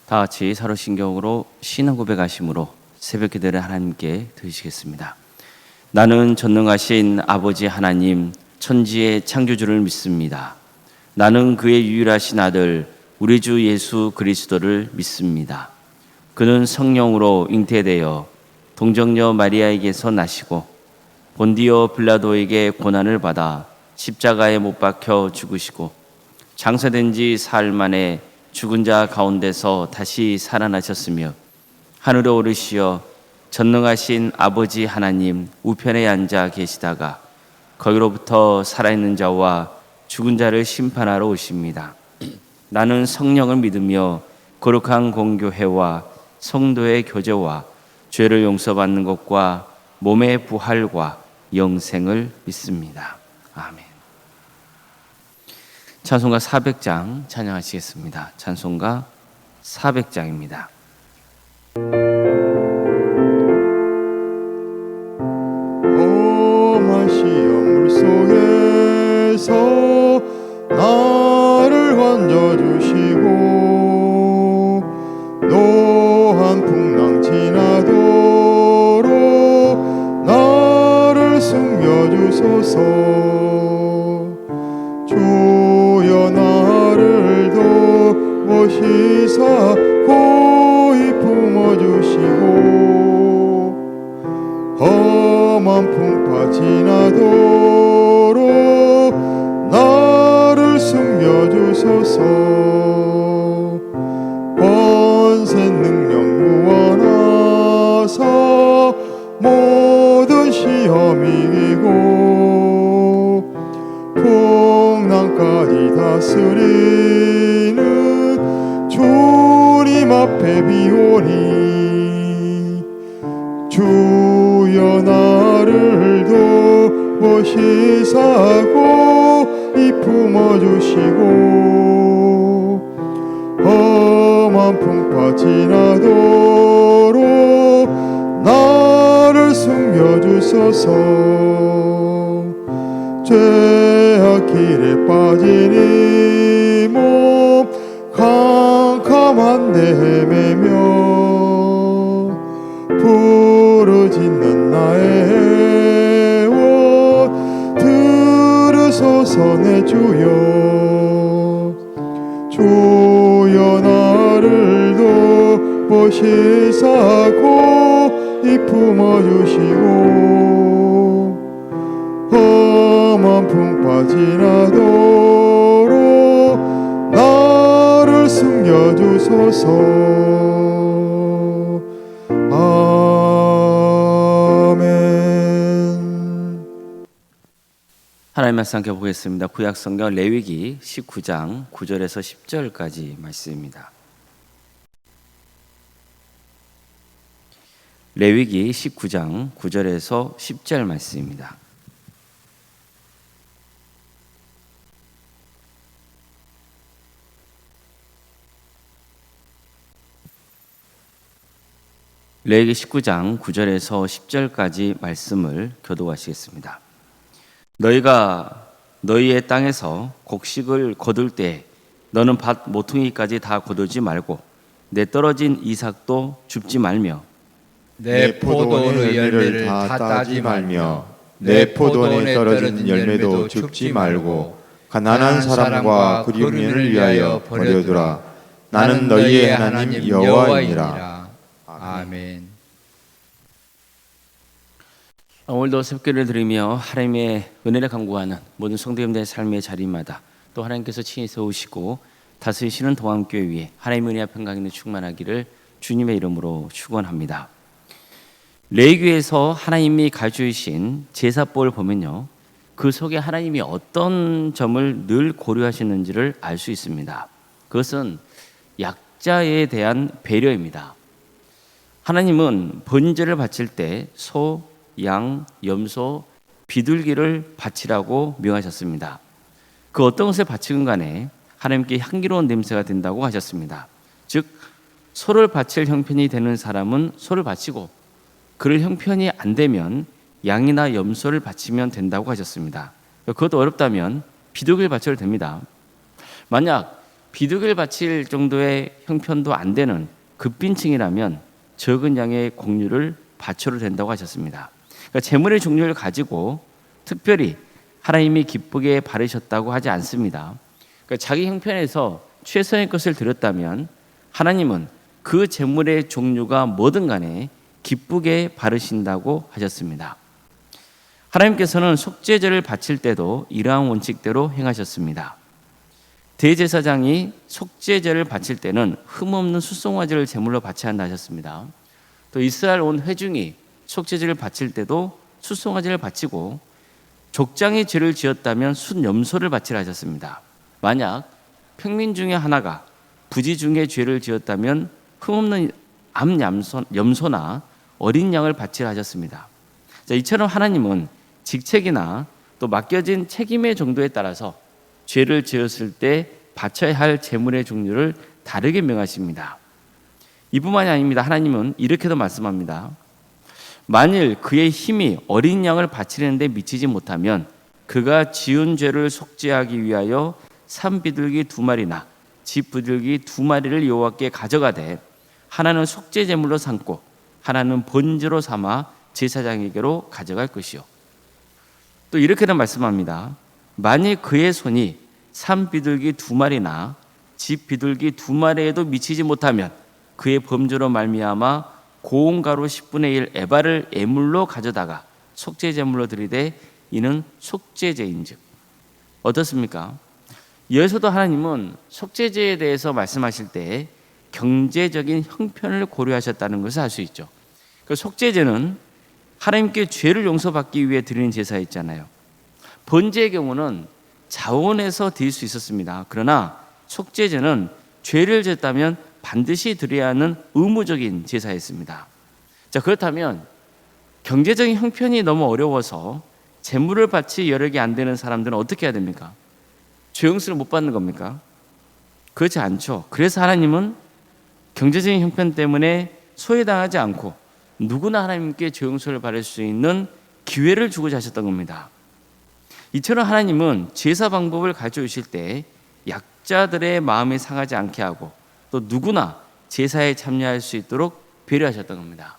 다 같이 사로신경으로 신앙 고백하심으로 새벽 기도를 하나님께 드리시겠습니다. 나는 전능하신 아버지 하나님, 천지의 창조주를 믿습니다. 나는 그의 유일하신 아들 우리 주 예수 그리스도를 믿습니다. 그는 성령으로 잉태되어 동정녀 마리아에게서 나시고 본디오 빌라도에게 고난을 받아 십자가에 못 박혀 죽으시고 장사된 지 사흘 만에 죽은 자 가운데서 다시 살아나셨으며 하늘에 오르시어 전능하신 아버지 하나님 우편에 앉아 계시다가 거기로부터 살아있는 자와 죽은 자를 심판하러 오십니다. 나는 성령을 믿으며 거룩한 공교회와 성도의 교제와 죄를 용서받는 것과 몸의 부활과 영생을 믿습니다. 아멘. 찬송가 400장 찬양하시겠습니다. 찬송가 400장입니다. 험한 시험 속에서 나를 건져주시고 노한 풍랑 지나도록 나를 숨겨주소서. 주여 나를 도우시사 고이 품어주시고 험한 풍파 지나도록 나를 숨겨주소서. 권세 능력 무한하사 모든 시험 이기고 풍랑까지 다스리는 주님 앞에 비오니 주여 나를 도우시사 고이 품어주시고 험한 풍파 지나도록 나를 숨겨주소서. 죄악 길에 빠진 이 몸 캄캄한데 헤매며 부르짖는 나의 애원 들으소서. 내 주여 주여 나를 도우시사 고이 품어주시고 험한 풍파 지나도록 나를 숨겨주소서. 아멘. 하나님 말씀 함께 보겠습니다. 구약성경 레위기 19장 9절에서 10절까지 말씀입니다. 레위기 19장 9절에서 10절 말씀입니다. 레위기 19장 9절에서 10절까지 말씀을 교독하시겠습니다. 너희가 너희의 땅에서 곡식을 거둘 때 너는 밭 모퉁이까지 다 거두지 말고 내 떨어진 이삭도 줍지 말며 내 포도원의 열매를 다 따지 말며 내 포도원에 떨어진 열매도 줍지 말고 가난한 사람과 그리움인을 위하여 버려두라. 나는 너희의 하나님 여호와이니라. 아멘. 오늘도 새벽기를 드리며 하나님의 은혜를 간구하는 모든 성도님들의 삶의 자리마다 또 하나님께서 친히 세우시고 다스리시는 동암교회 위에 하나님의 은혜와 평강이 충만하기를 주님의 이름으로 축원합니다. 레위기에서 하나님이 가져주신 제사법을 보면요, 그 속에 하나님이 어떤 점을 늘 고려하시는지를 알 수 있습니다. 그것은 약자에 대한 배려입니다. 하나님은 번제를 바칠 때 소, 양, 염소, 비둘기를 바치라고 명하셨습니다. 그 어떤 것을 바치건 간에 하나님께 향기로운 냄새가 된다고 하셨습니다. 즉 소를 바칠 형편이 되는 사람은 소를 바치고 그럴 형편이 안 되면 양이나 염소를 바치면 된다고 하셨습니다. 그것도 어렵다면 비둘기를 바쳐도 됩니다. 만약 비둘기를 바칠 정도의 형편도 안 되는 급빈층이라면 적은 양의 곡류를 바쳐도 된다고 하셨습니다. 그러니까 재물의 종류를 가지고 특별히 하나님이 기쁘게 바르셨다고 하지 않습니다. 그러니까 자기 형편에서 최선의 것을 드렸다면 하나님은 그 재물의 종류가 뭐든 간에 기쁘게 바르신다고 하셨습니다. 하나님께서는 속죄제를 바칠 때도 이러한 원칙대로 행하셨습니다. 대제사장이 속죄제를 바칠 때는 흠없는 숫송아지를 제물로 바쳐야 한다 하셨습니다. 또 이스라엘 온 회중이 속죄제를 바칠 때도 숫송아지를 바치고 족장이 죄를 지었다면 숫염소를 바치라 하셨습니다. 만약 평민 중에 하나가 부지 중에 죄를 지었다면 흠없는 암염소나 어린 양을 바치라 하셨습니다. 자, 이처럼 하나님은 직책이나 또 맡겨진 책임의 정도에 따라서 죄를 지었을 때 바쳐야 할 제물의 종류를 다르게 명하십니다. 이뿐만이 아닙니다. 하나님은 이렇게도 말씀합니다. 만일 그의 힘이 어린 양을 바치는 데 미치지 못하면 그가 지은 죄를 속죄하기 위하여 산비둘기 2마리나 집비둘기 2마리를 여호와께 가져가되 하나는 속죄 제물로 삼고 하나는 번제로 삼아 제사장에게로 가져갈 것이요. 또 이렇게도 말씀합니다. 만일 그의 손이 산비둘기 2마리나 집비둘기 2마리에도 미치지 못하면 그의 범죄로 말미암아 고운 가루 10분의 1 에바를 애물로 가져다가 속죄 제물로 드리되 이는 속죄제인즉. 어떻습니까? 여기서도 하나님은 속죄제에 대해서 말씀하실 때 경제적인 형편을 고려하셨다는 것을 알 수 있죠. 그 속죄제는 하나님께 죄를 용서받기 위해 드리는 제사였잖아요. 번제의 경우는 자원해서 드릴 수 있었습니다. 그러나 속죄제는 죄를 졌다면 반드시 드려야 하는 의무적인 제사였습니다. 자, 그렇다면 경제적인 형편이 너무 어려워서 제물을 바치 여러 개 안 되는 사람들은 어떻게 해야 됩니까? 죄 용서를 못 받는 겁니까? 그렇지 않죠. 그래서 하나님은 경제적인 형편 때문에 소외당하지 않고 누구나 하나님께 죄 용서를 받을 수 있는 기회를 주고자 하셨던 겁니다. 이처럼 하나님은 제사 방법을 가르쳐 주실 때 약자들의 마음이 상하지 않게 하고 또 누구나 제사에 참여할 수 있도록 배려하셨던 겁니다.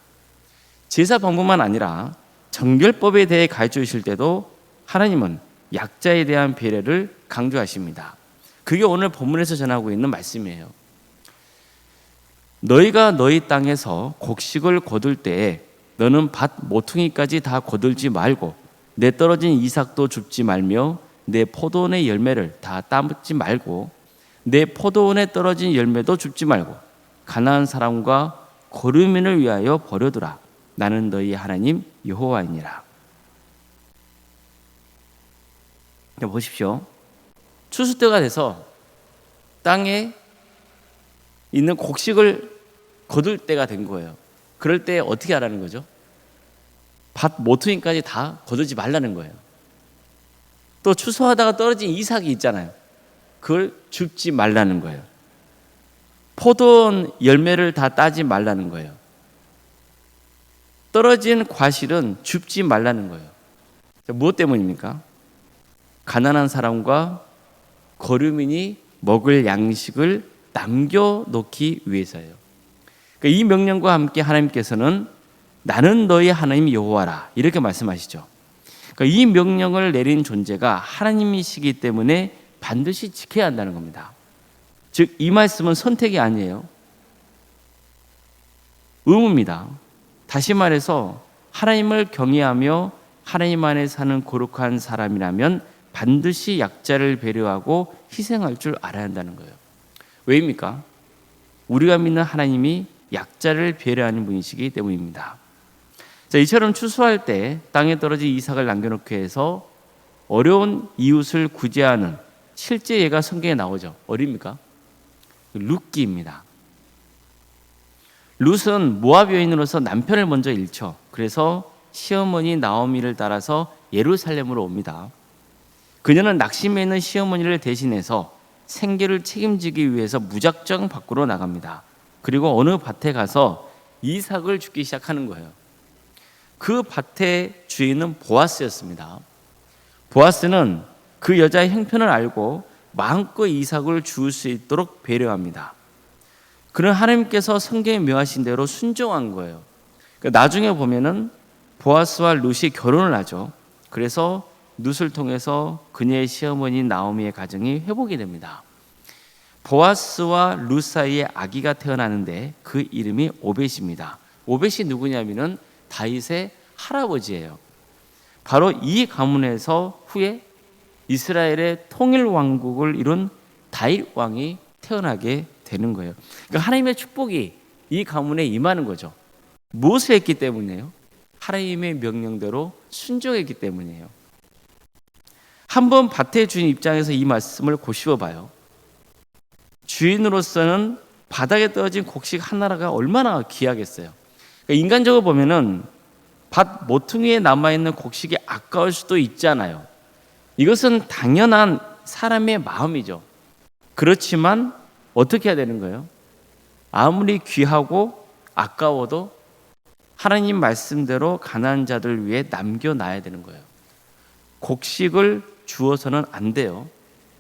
제사 방법만 아니라 정결법에 대해 가르쳐 주실 때도 하나님은 약자에 대한 배려를 강조하십니다. 그게 오늘 본문에서 전하고 있는 말씀이에요. 너희가 너희 땅에서 곡식을 거둘 때에 너는 밭 모퉁이까지 다 거둘지 말고 내 떨어진 이삭도 줍지 말며 내 포도원의 열매를 다 따먹지 말고 내 포도원에 떨어진 열매도 줍지 말고 가나안 사람과 거류민을 위하여 버려두라. 나는 너희 하나님 여호와이니라. 보십시오. 추수 때가 돼서 땅에 있는 곡식을 거둘 때가 된 거예요. 그럴 때 어떻게 하라는 거죠? 밭 모퉁이까지 다 거두지 말라는 거예요. 또 추수하다가 떨어진 이삭이 있잖아요. 그걸 줍지 말라는 거예요. 포도원 열매를 다 따지 말라는 거예요. 떨어진 과실은 줍지 말라는 거예요. 무엇 때문입니까? 가난한 사람과 거류민이 먹을 양식을 남겨놓기 위해서예요. 그러니까 이 명령과 함께 하나님께서는 나는 너희 하나님 여호와라 이렇게 말씀하시죠. 그러니까 이 명령을 내린 존재가 하나님이시기 때문에 반드시 지켜야 한다는 겁니다. 즉 이 말씀은 선택이 아니에요. 의무입니다. 다시 말해서 하나님을 경외하며 하나님 안에 사는 거룩한 사람이라면 반드시 약자를 배려하고 희생할 줄 알아야 한다는 거예요. 왜입니까? 우리가 믿는 하나님이 약자를 배려하는 분이시기 때문입니다. 자, 이처럼 추수할 때 땅에 떨어진 이삭을 남겨놓게 해서 어려운 이웃을 구제하는 실제 예가 성경에 나오죠. 어디입니까? 룻기입니다. 룻은 모압 여인으로서 남편을 먼저 잃죠. 그래서 시어머니 나오미를 따라서 예루살렘으로 옵니다. 그녀는 낙심해 있는 시어머니를 대신해서 생계를 책임지기 위해서 무작정 밖으로 나갑니다. 그리고 어느 밭에 가서 이삭을 줍기 시작하는 거예요. 그 밭의 주인은 보아스였습니다. 보아스는 그 여자의 형편을 알고 마음껏 이삭을 주울 수 있도록 배려합니다. 그런 하나님께서 성경에 묘하신 대로 순종한 거예요. 나중에 보면은 보아스와 룻이 결혼을 하죠. 그래서 룻을 통해서 그녀의 시어머니 나오미의 가정이 회복이 됩니다. 보아스와 룻 사이에 아기가 태어나는데 그 이름이 오벳입니다. 오벳이 누구냐면은 다윗의 할아버지예요. 바로 이 가문에서 후에 이스라엘의 통일 왕국을 이룬 다윗 왕이 태어나게 되는 거예요. 그러니까 하나님의 축복이 이 가문에 임하는 거죠. 무엇을 했기 때문이에요? 하나님의 명령대로 순종했기 때문이에요. 한번 밭의 주인 입장에서 이 말씀을 고시어 봐요. 주인으로서는 바닥에 떨어진 곡식 하나가 얼마나 귀하겠어요. 그러니까 인간적으로 보면은 밭 모퉁이에 남아있는 곡식이 아까울 수도 있잖아요. 이것은 당연한 사람의 마음이죠. 그렇지만 어떻게 해야 되는 거예요? 아무리 귀하고 아까워도 하나님 말씀대로 가난한 자들 위해 남겨놔야 되는 거예요. 곡식을 주어서는 안 돼요.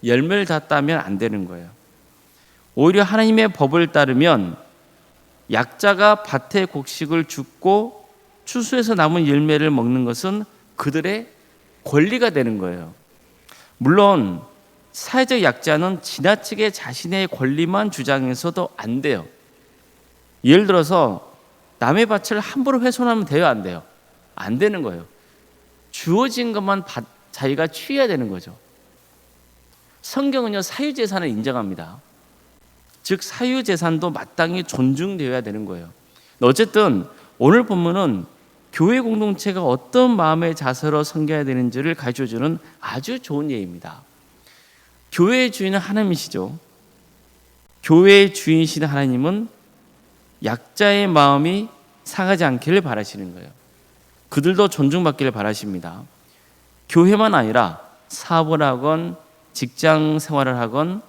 열매를 다 따면 안 되는 거예요. 오히려 하나님의 법을 따르면 약자가 밭의 곡식을 줍고 추수해서 남은 열매를 먹는 것은 그들의 권리가 되는 거예요. 물론 사회적 약자는 지나치게 자신의 권리만 주장해서도 안 돼요. 예를 들어서 남의 밭을 함부로 훼손하면 돼요, 안 돼요? 안 되는 거예요. 주어진 것만 자기가 취해야 되는 거죠. 성경은요, 사유재산을 인정합니다. 즉 사유재산도 마땅히 존중되어야 되는 거예요. 어쨌든 오늘 본문은 교회 공동체가 어떤 마음의 자세로 섬겨야 되는지를 가르쳐주는 아주 좋은 예입니다. 교회의 주인은 하나님이시죠. 교회의 주인이신 하나님은 약자의 마음이 상하지 않기를 바라시는 거예요. 그들도 존중받기를 바라십니다. 교회만 아니라 사업을 하건 직장 생활을 하건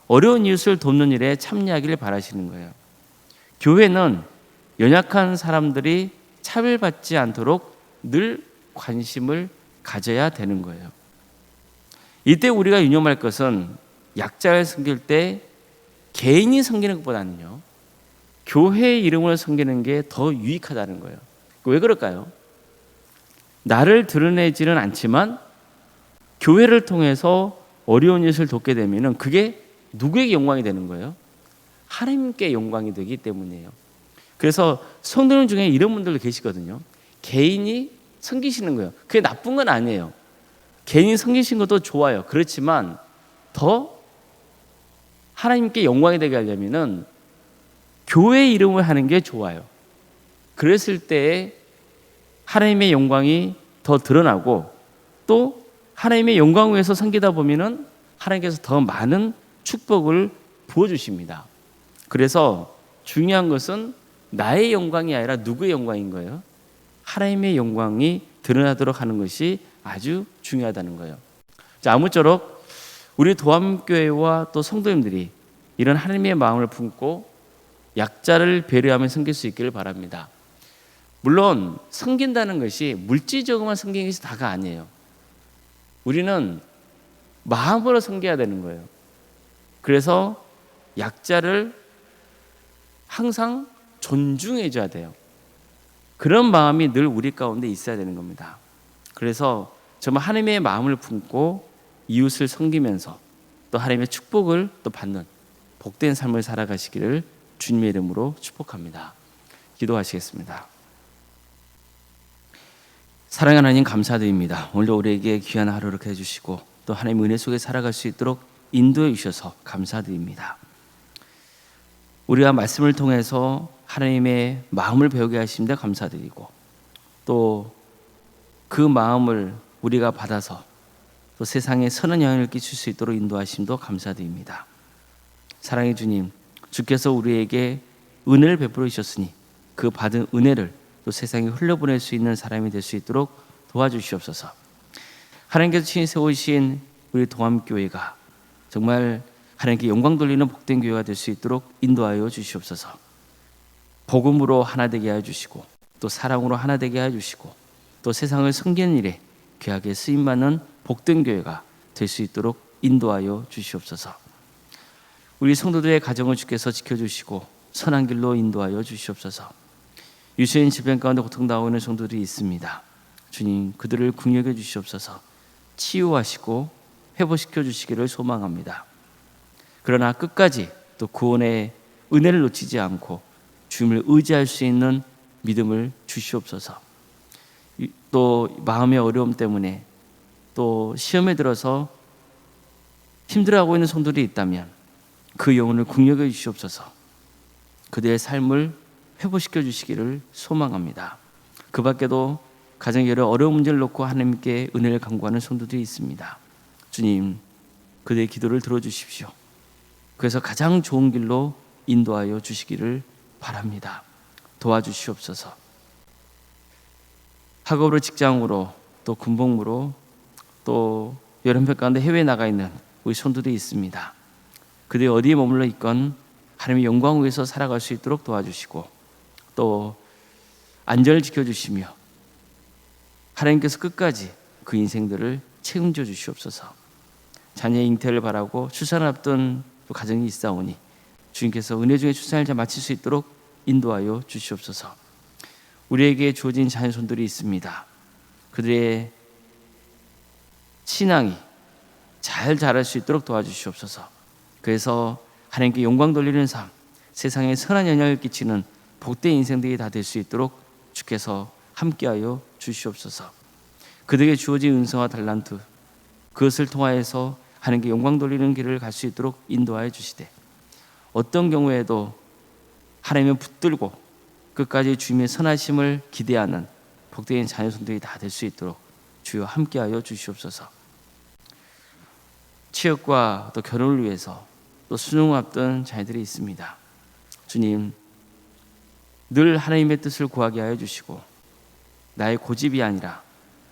어려운 이웃을 돕는 일에 참여하기를 바라시는 거예요. 교회는 연약한 사람들이 차별받지 않도록 늘 관심을 가져야 되는 거예요. 이때 우리가 유념할 것은 약자를 섬길 때 개인이 섬기는 것보다는요, 교회의 이름을 섬기는 게 더 유익하다는 거예요. 왜 그럴까요? 나를 드러내지는 않지만 교회를 통해서 어려운 이웃을 돕게 되면 그게 누구에게 영광이 되는 거예요? 하나님께 영광이 되기 때문이에요. 그래서 성도님 중에 이런 분들도 계시거든요. 개인이 섬기시는 거예요. 그게 나쁜 건 아니에요. 개인이 섬기신 것도 좋아요. 그렇지만 더 하나님께 영광이 되게 하려면은 교회 이름을 하는 게 좋아요. 그랬을 때 하나님의 영광이 더 드러나고 또 하나님의 영광 위에서 섬기다 보면은 하나님께서 더 많은 축복을 부어주십니다. 그래서 중요한 것은 나의 영광이 아니라 누구의 영광인 거예요? 하나님의 영광이 드러나도록 하는 것이 아주 중요하다는 거예요. 자, 아무쪼록 우리 도암교회와 또 성도님들이 이런 하나님의 마음을 품고 약자를 배려하며 섬길 수 있기를 바랍니다. 물론 섬긴다는 것이 물질적으로만 섬기는 것이 다가 아니에요. 우리는 마음으로 섬겨야 되는 거예요. 그래서 약자를 항상 존중해줘야 돼요. 그런 마음이 늘 우리 가운데 있어야 되는 겁니다. 그래서 정말 하나님의 마음을 품고 이웃을 섬기면서 또 하나님의 축복을 또 받는 복된 삶을 살아가시기를 주님의 이름으로 축복합니다. 기도하시겠습니다. 사랑하는 하나님 감사드립니다. 오늘도 우리에게 귀한 하루를 해주시고 또 하나님의 은혜 속에 살아갈 수 있도록 인도해 주셔서 감사드립니다. 우리가 말씀을 통해서 하나님의 마음을 배우게 하심에 감사드리고 또 그 마음을 우리가 받아서 또 세상에 선한 영향을 끼칠 수 있도록 인도하심도 감사드립니다. 사랑의 주님, 주께서 우리에게 은혜를 베풀어 주셨으니 그 받은 은혜를 또 세상에 흘려보낼 수 있는 사람이 될 수 있도록 도와주시옵소서. 하나님께서 친히 세우신 우리 동암교회가 정말 하나님께 영광 돌리는 복된 교회가 될 수 있도록 인도하여 주시옵소서. 복음으로 하나 되게 하여 주시고 또 사랑으로 하나 되게 하여 주시고 또 세상을 섬기는 일에 귀하게 쓰임받는 복된 교회가 될 수 있도록 인도하여 주시옵소서. 우리 성도들의 가정을 주께서 지켜주시고 선한 길로 인도하여 주시옵소서. 유수인 질병 가운데 고통당하고 있는 성도들이 있습니다. 주님, 그들을 긍휼해 주시옵소서. 치유하시고 회복시켜 주시기를 소망합니다. 그러나 끝까지 또 구원의 은혜를 놓치지 않고 주님을 의지할 수 있는 믿음을 주시옵소서. 또 마음의 어려움 때문에 또 시험에 들어서 힘들어하고 있는 성도들이 있다면 그 영혼을 긍휼해 주시옵소서. 그들의 삶을 회복시켜 주시기를 소망합니다. 그 밖에도 가정의 여러 어려운 문제를 놓고 하나님께 은혜를 간구하는 성도들이 있습니다. 주님, 그들의 기도를 들어주십시오. 그래서 가장 좋은 길로 인도하여 주시기를 바랍니다. 도와주시옵소서. 학업으로, 직장으로, 또 군복무로, 또 여름병 가운데 해외에 나가 있는 우리 성도들이 있습니다. 그들이 어디에 머물러 있건 하나님의 영광을 위해서 살아갈 수 있도록 도와주시고 또 안전을 지켜주시며 하나님께서 끝까지 그 인생들을 책임져 주시옵소서. 자녀의 잉태를 바라고 출산을 앞둔 또 가정이 있사오니 주님께서 은혜 중에 출산을 잘 마칠 수 있도록 인도하여 주시옵소서. 우리에게 주어진 자녀손들이 있습니다. 그들의 신앙이 잘 자랄 수 있도록 도와주시옵소서. 그래서 하나님께 영광 돌리는 삶, 세상에 선한 영향을 끼치는 복된 인생들이 다 될 수 있도록 주께서 함께하여 주시옵소서. 그들에게 주어진 은사와 달란트, 그것을 통하여서 하나님께 영광 돌리는 길을 갈 수 있도록 인도하여 주시되 어떤 경우에도 하나님을 붙들고 끝까지 주님의 선하심을 기대하는 복된 자녀손들이 다 될 수 있도록 주여 함께하여 주시옵소서. 취업과 또 결혼을 위해서 또 수능을 앞둔 자녀들이 있습니다. 주님, 늘 하나님의 뜻을 구하게 하여 주시고 나의 고집이 아니라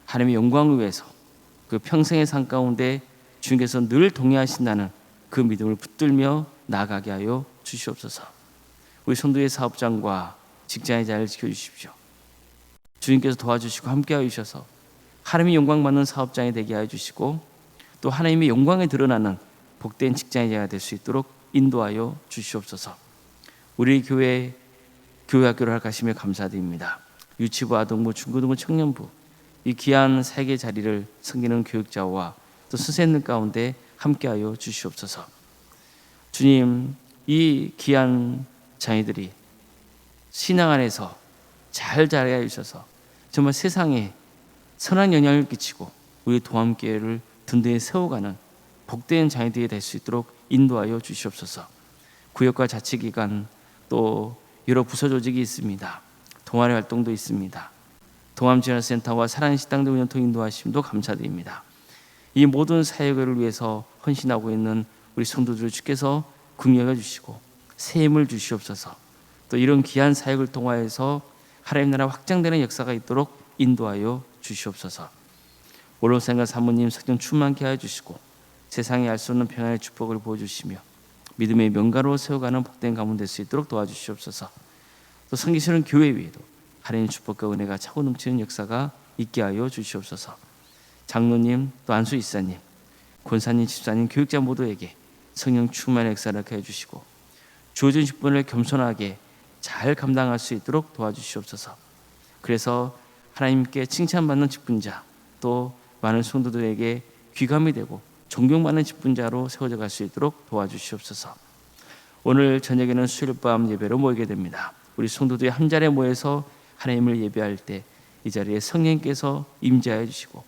하나님의 영광을 위해서 그 평생의 삶 가운데 주님께서 늘 동의하신다는 그 믿음을 붙들며 나아가게 하여 주시옵소서. 우리 성도의 사업장과 직장의 자리를 지켜주십시오. 주님께서 도와주시고 함께하여 주셔서 하나님의 영광 받는 사업장이 되게 하여 주시고 또 하나님의 영광에 드러나는 복된 직장의 자리가 될 수 있도록 인도하여 주시옵소서. 우리 교회 학교를 허락하시며 감사드립니다. 유치부, 아동부, 중고등부, 청년부 이 귀한 사역의 자리를 섬기는 교육자와 또 선생님들 가운데 함께하여 주시옵소서. 주님, 이 귀한 자녀들이 신앙 안에서 잘 자라게 해주셔서 정말 세상에 선한 영향을 끼치고 우리 도함교회를 든든히 세워가는 복된 자녀들이 될 수 있도록 인도하여 주시옵소서. 구역과 자치기관 또 여러 부서 조직이 있습니다. 동아리 활동도 있습니다. 동암지원센터와 사랑식당 등 운영통 인도하심도 감사드립니다. 이 모든 사역을 위해서 헌신하고 있는 우리 성도들을 주께서 긍휼해 주시고 새 힘을 주시옵소서. 또 이런 귀한 사역을 통하여서 하나님 나라 확장되는 역사가 있도록 인도하여 주시옵소서. 원로생과 사모님 성령 충만케 하여 주시고 세상에 알 수 없는 평안의 축복을 보여주시며 믿음의 명가로 세워가는 복된 가문 될 수 있도록 도와주시옵소서. 또 섬기시는 교회 위에도 하나님의 축복과 은혜가 차고 넘치는 역사가 있게 하여 주시옵소서. 장로님 또 안수 이사님, 권사님, 집사님, 교육자 모두에게 성령 충만의 역사를 해 주시고 주어진 직분을 겸손하게 잘 감당할 수 있도록 도와주시옵소서. 그래서 하나님께 칭찬받는 직분자 또 많은 성도들에게 귀감이 되고 존경받는 직분자로 세워져 갈 수 있도록 도와주시옵소서. 오늘 저녁에는 수요일 밤 예배로 모이게 됩니다. 우리 성도들이 한 자리에 모여서 하나님을 예배할 때 이 자리에 성령께서 임재하여 주시고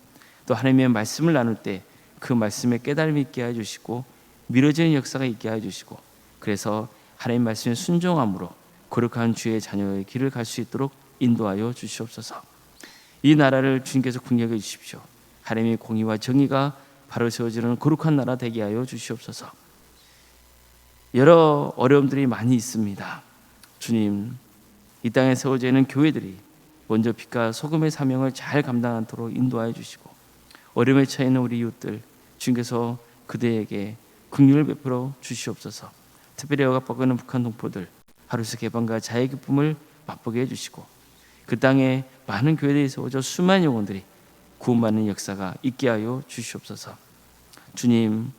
또 하나님의 말씀을 나눌 때 그 말씀에 깨달음이 있게 하여 주시고 미뤄지는 역사가 있게 하여 주시고 그래서 하나님 말씀에 순종함으로 거룩한 주의 자녀의 길을 갈 수 있도록 인도하여 주시옵소서. 이 나라를 주님께서 긍휼해 주십시오. 하나님의 공의와 정의가 바로 세워지는 거룩한 나라 되게 하여 주시옵소서. 여러 어려움들이 많이 있습니다. 주님, 이 땅에 세워져 있는 교회들이 먼저 빛과 소금의 사명을 잘 감당하도록 인도하여 주시고 어려움에 처해 있는 우리 이웃들 주님께서 그들에게 긍휼을 베풀어 주시옵소서. 특별히 억압받고 있는 북한 동포들 하루새 개방과 자유의 기쁨을 맛보게 해주시고 그 땅에 많은 교회들이 세워져 수많은 영혼들이 구원받는 역사가 있게 하여 주시옵소서. 주님,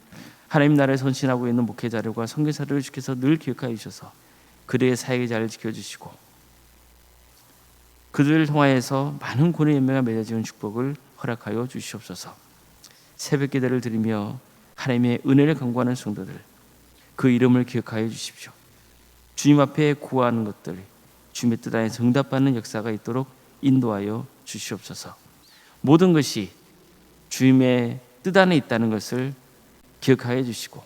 하나님 나라에 헌신하고 있는 목회자들과 선교사들을 주께서 늘 기억하여 주셔서 그들의 사역의 자를 지켜주시고 그들을 통하여서 많은 구원의 열매가 맺어지는 축복을 허락하여 주시옵소서. 새벽 기도를 드리며 하나님의 은혜를 간구하는 성도들, 그 이름을 기억하여 주십시오. 주님 앞에 구하는 것들, 주님의 뜻 안에서 응답받는 역사가 있도록 인도하여 주시옵소서. 모든 것이 주님의 뜻 안에 있다는 것을 기억하여 주시고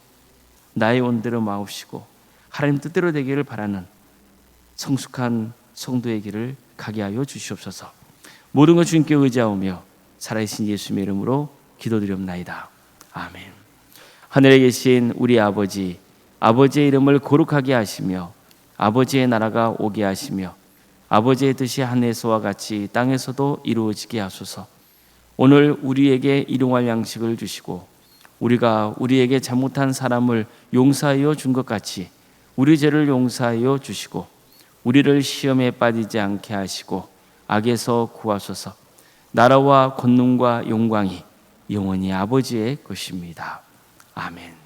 나의 온대로 마옵시고 하나님 뜻대로 되기를 바라는 성숙한 성도의 길을 가게 하여 주시옵소서. 모든 것 주님께 의지하오며 살아계신 예수님의 이름으로 기도드리옵나이다. 아멘. 하늘에 계신 우리 아버지, 아버지의 이름을 거룩하게 하시며 아버지의 나라가 오게 하시며 아버지의 뜻이 하늘에서와 같이 땅에서도 이루어지게 하소서. 오늘 우리에게 일용할 양식을 주시고 우리가 우리에게 잘못한 사람을 용서하여 준 것 같이 우리 죄를 용서하여 주시고 우리를 시험에 빠지지 않게 하시고 악에서 구하소서. 나라와 권능과 영광이 영원히 아버지의 것입니다. 아멘.